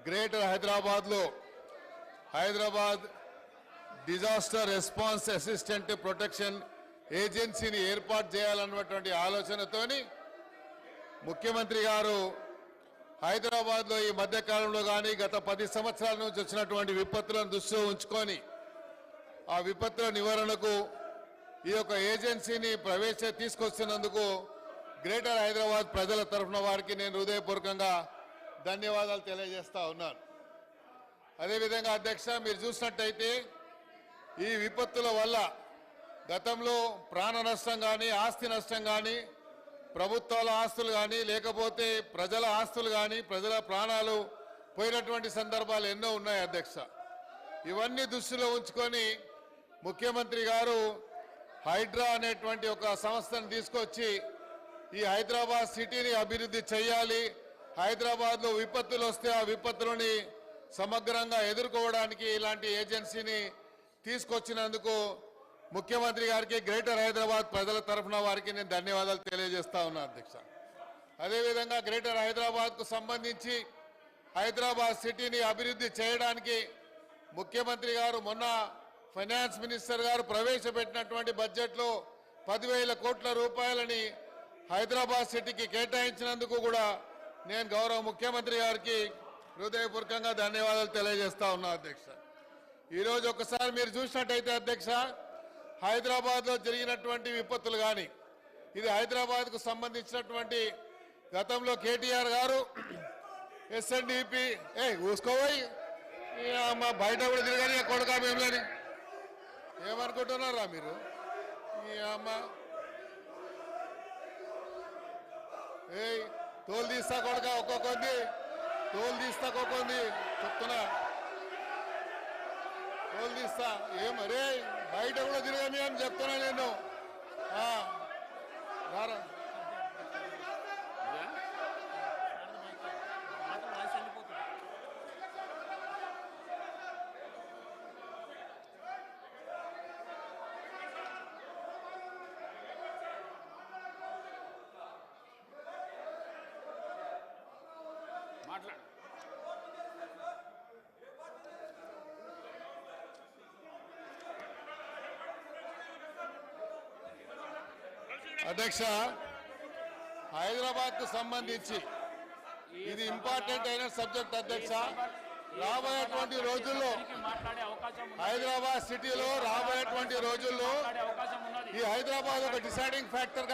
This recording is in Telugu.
గ్రేటర్ హైదరాబాద్లో Hyderabad disaster response assistant protection ఏజెన్సీని ఏర్పాటు చేయాలన్నటువంటి ఆలోచనతోని ముఖ్యమంత్రి గారు హైదరాబాద్లో ఈ మధ్యకాలంలో కానీ గత 10 సంవత్సరాల నుంచి వచ్చినటువంటి విపత్తులను దృష్టిలో ఉంచుకొని ఆ విపత్తుల నివారణకు ఈ యొక్క ఏజెన్సీని తీసుకొస్తున్నందుకు గ్రేటర్ హైదరాబాద్ ప్రజల తరఫున వారికి నేను హృదయపూర్వకంగా ధన్యవాదాలు తెలియజేస్తా ఉన్నాను. అదేవిధంగా అధ్యక్ష, మీరు చూసినట్టయితే ఈ విపత్తుల వల్ల గతంలో ప్రాణ నష్టం కానీ ఆస్తి నష్టం కానీ ప్రభుత్వాల ఆస్తులు కానీ లేకపోతే ప్రజల ఆస్తులు కానీ ప్రజల ప్రాణాలు పోయినటువంటి సందర్భాలు ఎన్నో ఉన్నాయి అధ్యక్ష. ఇవన్నీ దృష్టిలో ఉంచుకొని ముఖ్యమంత్రి గారు హైడ్రా అనేటువంటి ఒక సంస్థను తీసుకొచ్చి ఈ హైదరాబాద్ సిటీని అభివృద్ధి చేయాలి, హైదరాబాద్లో విపత్తులు వస్తే ఆ విపత్తులని సమగ్రంగా ఎదుర్కోవడానికి ఇలాంటి ఏజెన్సీని తీసుకొచ్చినందుకు ముఖ్యమంత్రి గారికి గ్రేటర్ హైదరాబాద్ ప్రజల తరఫున వారికి నేను ధన్యవాదాలు తెలియజేస్తా ఉన్నా అధ్యక్ష. అదేవిధంగా గ్రేటర్ హైదరాబాద్కు సంబంధించి హైదరాబాద్ సిటీని అభివృద్ధి చేయడానికి ముఖ్యమంత్రి గారు మొన్న ఫైనాన్స్ మినిస్టర్ గారు ప్రవేశపెట్టినటువంటి బడ్జెట్లో 10,000 కోట్ల రూపాయలని హైదరాబాద్ సిటీకి కేటాయించినందుకు కూడా నేను గౌరవ ముఖ్యమంత్రి గారికి హృదయపూర్వకంగా ధన్యవాదాలు తెలియజేస్తా ఉన్నా అధ్యక్ష. ఈరోజు ఒకసారి మీరు చూసినట్టయితే అధ్యక్ష, హైదరాబాద్లో జరిగినటువంటి విపత్తులు కానీ ఇది హైదరాబాద్కు సంబంధించినటువంటి గతంలో కేటీఆర్ గారు ఎస్ఎన్డిపి ఊసుకోపోయి మా బయట కూడా తిరగని కొడుకా మేమని ఏమనుకుంటున్నారా మీరు? అమ్మ తోలు తీస్తా కొడుక ఒక్కొక్కంది తోలు తీస్తా ఒక్కొక్కంది చెప్తున్నా తోలు తీస్తా ఏమరే బయట కూడా తిరగని అని చెప్తున్నా నేను. రారా మాట్లాడు. అధ్యక్ష, హైదరాబాద్ కు సంబంధించి ఇది ఇంపార్టెంట్ అయిన సబ్జెక్ట్ అధ్యక్ష. రాబోయేటువంటి రోజుల్లో హైదరాబాద్ సిటీలో రాబోయేటువంటి రోజుల్లో ఈ హైదరాబాద్ ఒక డిసైడింగ్ ఫ్యాక్టర్